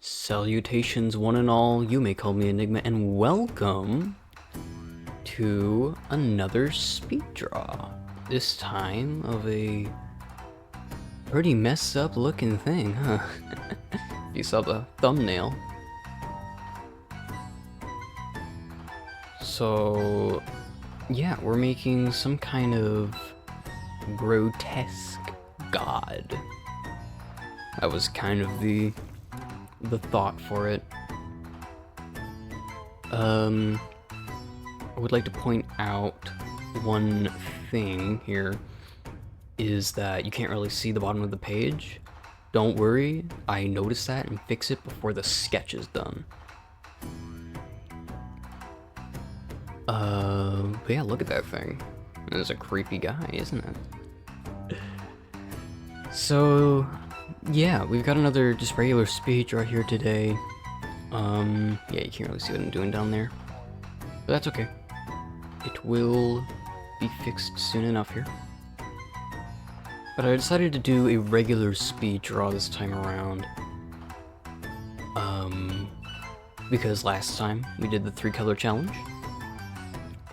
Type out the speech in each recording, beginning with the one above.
Salutations one and all, you may call me Enigma, and welcome to another speed draw. This time of a pretty messed up looking thing, huh? If you saw the thumbnail. So, yeah, we're making some kind of grotesque god. That was kind of the thought for it. I would like to point out one thing here is that you can't really see the bottom of the page. Don't worry, I noticed that and fix it before the sketch is done. But yeah, look at that thing. It's a creepy guy, isn't it? So, yeah, we've got another just regular speed draw here today. Yeah, you can't really see what I'm doing down there. But that's okay. It will be fixed soon enough here. But I decided to do a regular speed draw this time around. Because last time we did the 3-color challenge.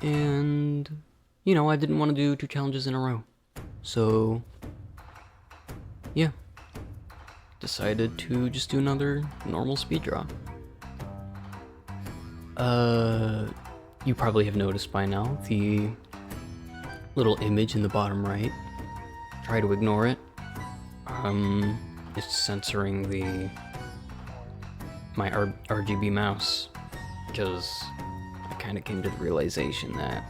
And, you know, I didn't want to do 2 challenges in a row. So, yeah. Decided to just do another normal speed draw. You probably have noticed by now the little image in the bottom right. Try to ignore it. It's censoring my RGB mouse because I kind of came to the realization that,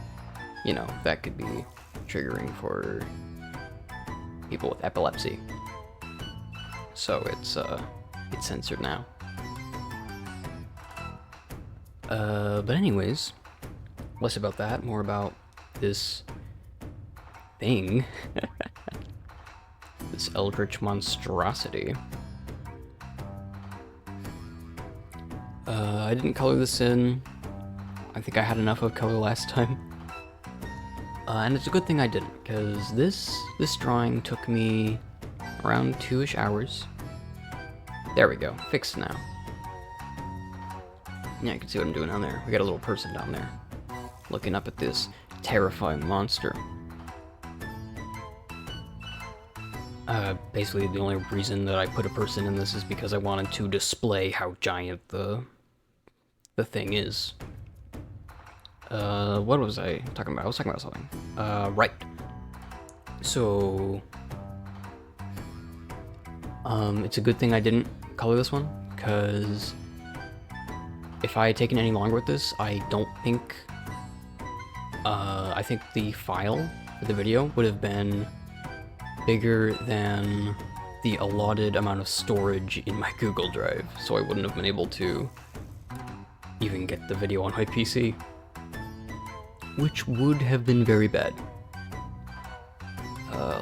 you know, that could be triggering for people with epilepsy. So it's censored now. But anyways, less about that, more about this thing. This eldritch monstrosity. I didn't color this in. I think I had enough of color last time. And it's a good thing I didn't, because this drawing took me around 2-ish hours. There we go, fixed now. Yeah, you can see what I'm doing down there. We got a little person down there, looking up at this terrifying monster. Basically the only reason that I put a person in this is because I wanted to display how giant the thing is. What was I talking about? I was talking about something. Right. So, it's a good thing I didn't color this one, because if I had taken any longer with this, I don't think, I think the file for the video would have been bigger than the allotted amount of storage in my Google Drive, so I wouldn't have been able to even get the video on my PC, which would have been very bad.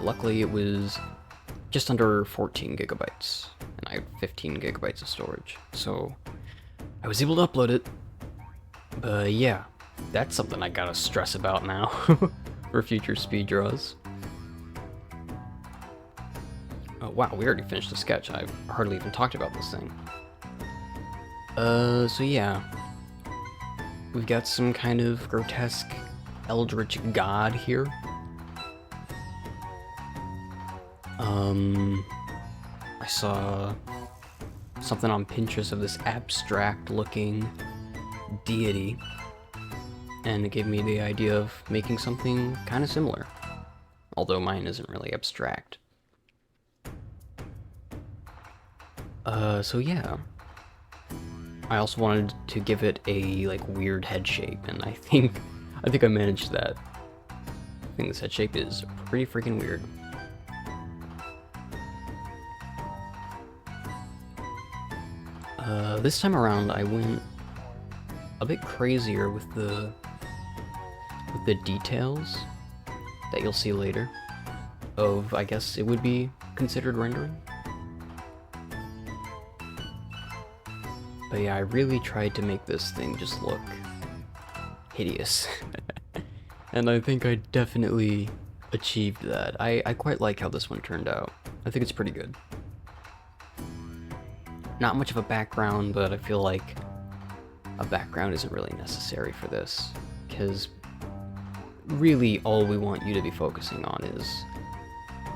Luckily it was just under 14 gigabytes, and I had 15 gigabytes of storage, so I was able to upload it. But yeah, that's something I gotta stress about now for future speed draws. Oh wow, we already finished the sketch. I've hardly even talked about this thing. So yeah, we've got some kind of grotesque eldritch god here. I saw something on Pinterest of this abstract looking deity, and it gave me the idea of making something kind of similar, although mine isn't really abstract. So yeah, I also wanted to give it a like weird head shape, and I think I managed that. I think this head shape is pretty freaking weird. This time around I went a bit crazier with the details that you'll see later of, I guess it would be considered rendering. But yeah, I really tried to make this thing just look hideous. And I think I definitely achieved that. I quite like how this one turned out. I think it's pretty good. not much of a background, but I feel like a background isn't really necessary for this, because really all we want you to be focusing on is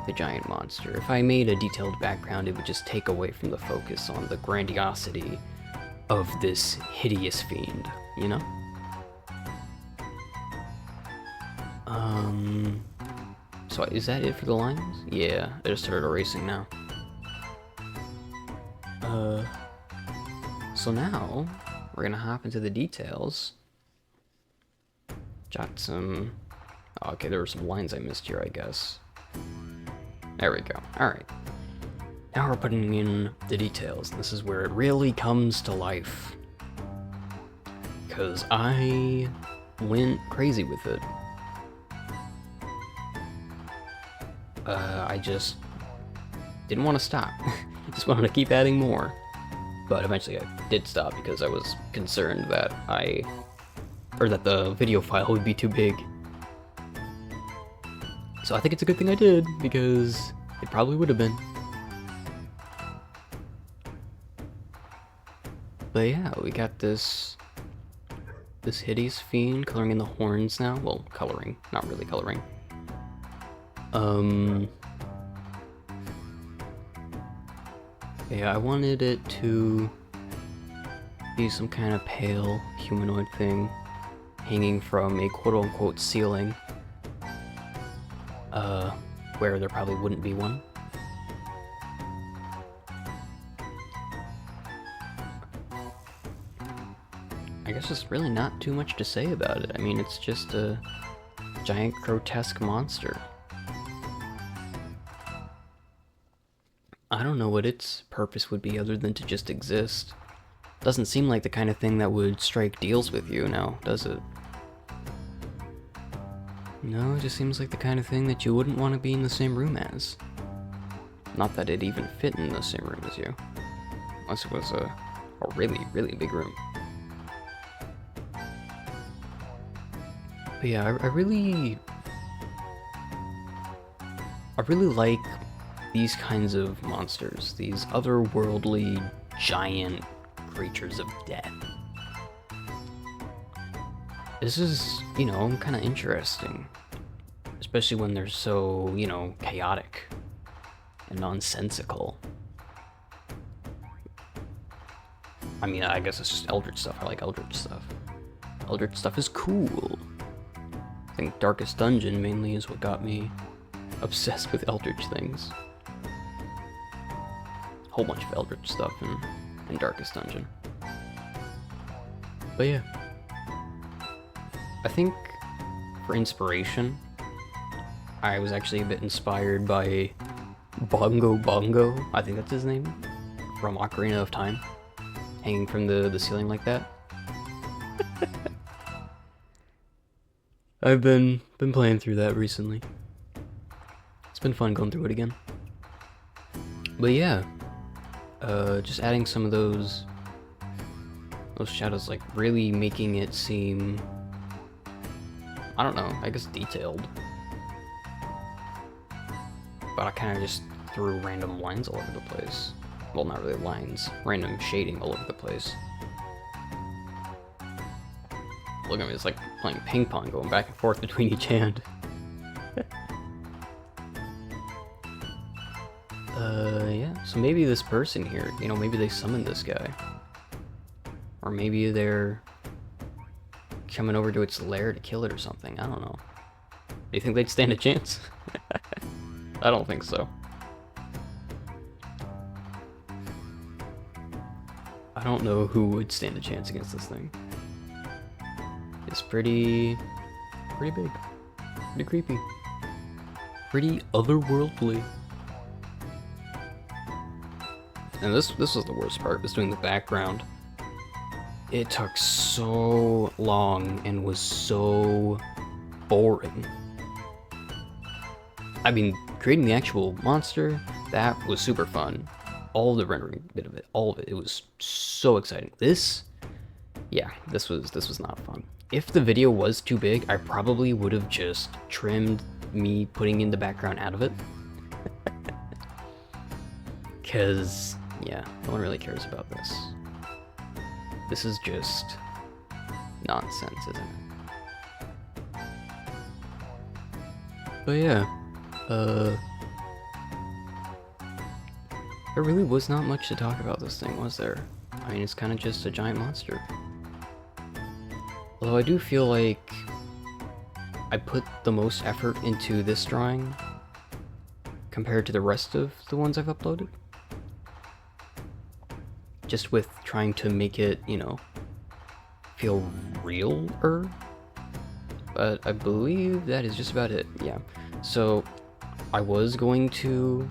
the giant monster. If I made a detailed background, it would just take away from the focus on the grandiosity of this hideous fiend, you know? So is that it for the lines? Yeah, I just started erasing now. So now, we're gonna hop into the details. Jot some... Oh, okay, there were some lines I missed here, I guess. There we go. Alright. Now we're putting in the details. This is where it really comes to life. Because I went crazy with it. I just didn't want to stop. Just wanted to keep adding more. But eventually I did stop because I was concerned that that the video file would be too big. So I think it's a good thing I did, because it probably would have been. But yeah, we got this hideous fiend coloring in the horns now. Well, coloring, not really coloring. Yeah, I wanted it to be some kind of pale humanoid thing hanging from a quote-unquote ceiling, where there probably wouldn't be one. I guess there's really not too much to say about it. I mean, it's just a giant grotesque monster. I don't know what its purpose would be other than to just exist. Doesn't seem like the kind of thing that would strike deals with you now, does it? No, it just seems like the kind of thing that you wouldn't want to be in the same room as. Not that it'd even fit in the same room as you. Unless it was a really, really big room. But yeah, I really like these kinds of monsters, these otherworldly giant creatures of death. This is, you know, kind of interesting, especially when they're so, you know, chaotic and nonsensical. I mean, I guess it's just eldritch stuff. I like eldritch stuff. Eldritch stuff is cool. I think Darkest Dungeon mainly is what got me obsessed with eldritch things. Whole bunch of eldritch stuff in Darkest Dungeon. But yeah, I think for inspiration, I was actually a bit inspired by Bongo Bongo, I think that's his name, from Ocarina of Time, hanging from the ceiling like that. I've been playing through that recently. It's been fun going through it again. But yeah, just adding some of those shadows, like really making it seem, I don't know, I guess detailed. But I kind of just threw random lines all over the place. Well, not really lines, random shading all over the place. Look at me, it's like playing ping pong, going back and forth between each hand. Yeah, so maybe this person here, you know, maybe they summoned this guy. Or maybe they're coming over to its lair to kill it or something, I don't know. Do you think they'd stand a chance? I don't think so. I don't know who would stand a chance against this thing. It's pretty big, pretty creepy, pretty otherworldly. And this was the worst part, was doing the background. It took so long and was so boring. I mean, creating the actual monster, that was super fun. All the rendering bit of it, all of it, it was so exciting. This was not fun. If the video was too big, I probably would have just trimmed me putting in the background out of it. Cause Yeah, no one really cares about this. This is just nonsense, isn't it? But yeah, there really was not much to talk about this thing, was there? I mean, it's kind of just a giant monster. Although I do feel like I put the most effort into this drawing compared to the rest of the ones I've uploaded. Just with trying to make it, you know, feel realer. But I believe that is just about it, yeah. So I was going to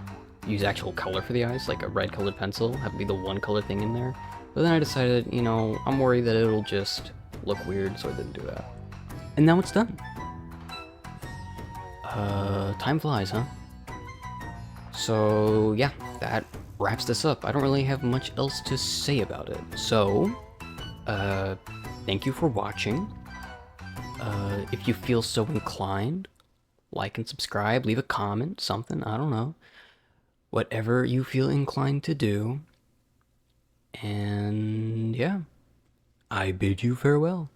use actual color for the eyes, like a red colored pencil, have it be the one color thing in there. But then I decided, you know, I'm worried that it'll just look weird, so I didn't do that. And now it's done. Time flies, huh? So yeah, that wraps this up. I don't really have much else to say about it. So, thank you for watching. If you feel so inclined, like and subscribe, leave a comment, something, I don't know. Whatever you feel inclined to do. And yeah, I bid you farewell.